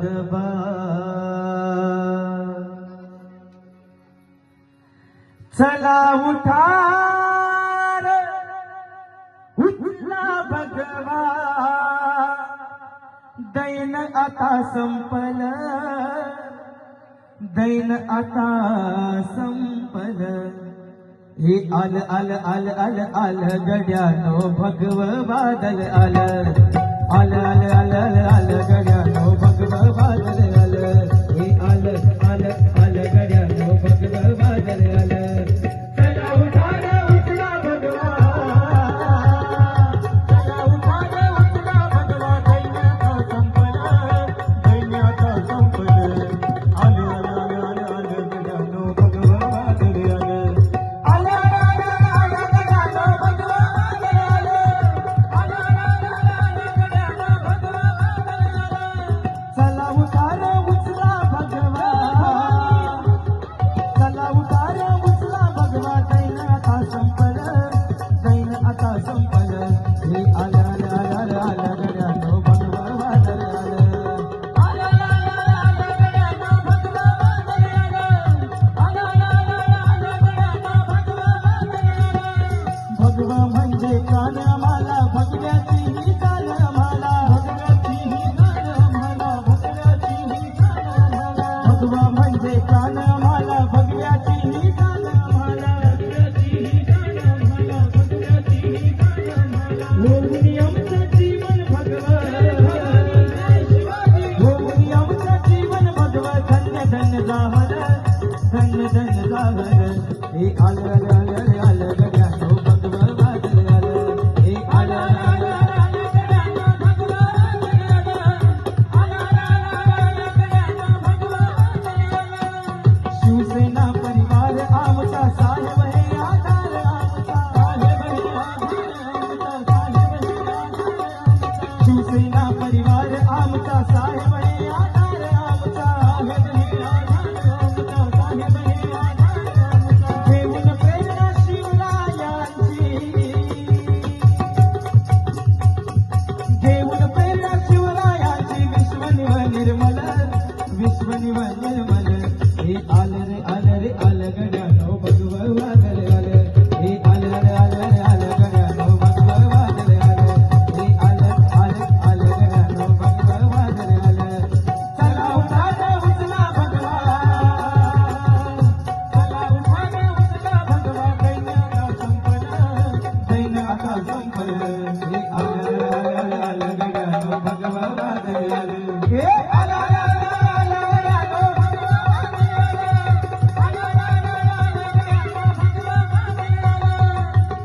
भगवा चला उठा रे, उठला भगवा दैन आता संपल, दैन आता संपल. हे आल आल आल आल आल गड्यानो भगव बादल आल, आल आल आल आल आल गड्यानो भगव बादल आल. हे आल आल आल गड्यानो भगव बादल आल. चला उठा रे उठला भगवा, चला उठा रे उठला भगवा दैन्याचा संपल, दैन्याचा संपल. आल आल आल आल आल गड्यानो भगव बादल आल. भगवा म्हणजे कान आम्हाला, भगव्याची ही चाल आम्हाला, भगव्याची ही चाल आम्हाला, भगव्याची ही चाल आम्हाला. भगवा म्हणजे कान आम्हाला, भगव्याची ही चाल आम्हाला, भगव्याची ही चाल आम्हाला, भगव्याची ही चाल आम्हाला. होऊन आमचं जीवन भगवा, होऊन आमचं जीवन भगवा. धन्य धन्य जाहर, धन्य धन्य जाहर. हे आल आल आल आल गड्यानो भगवा बादल आल. हे आल आल आल आल गड्यानो भगवा बादल आल. आल आल आल आल गड्यानो भगवा बादल आल. शिवसेना परिवार आमचा साहेब हे आधार आमचा, साहेब हे आधार आमचा, साहेब हे आधार आमचा. शिवसेना परिवार आमचा साहेब हे आधार आमचा, साहेब हे आधार आमचा, साहेब हे आधार आमचा. घेऊन प्रेरणा शिवरायांची, घेऊन प्रेरणा शिवरायांची. विश्वनिव निर्मल, विश्वनिव निर्मल. हे आल रे आल रे आल गड्या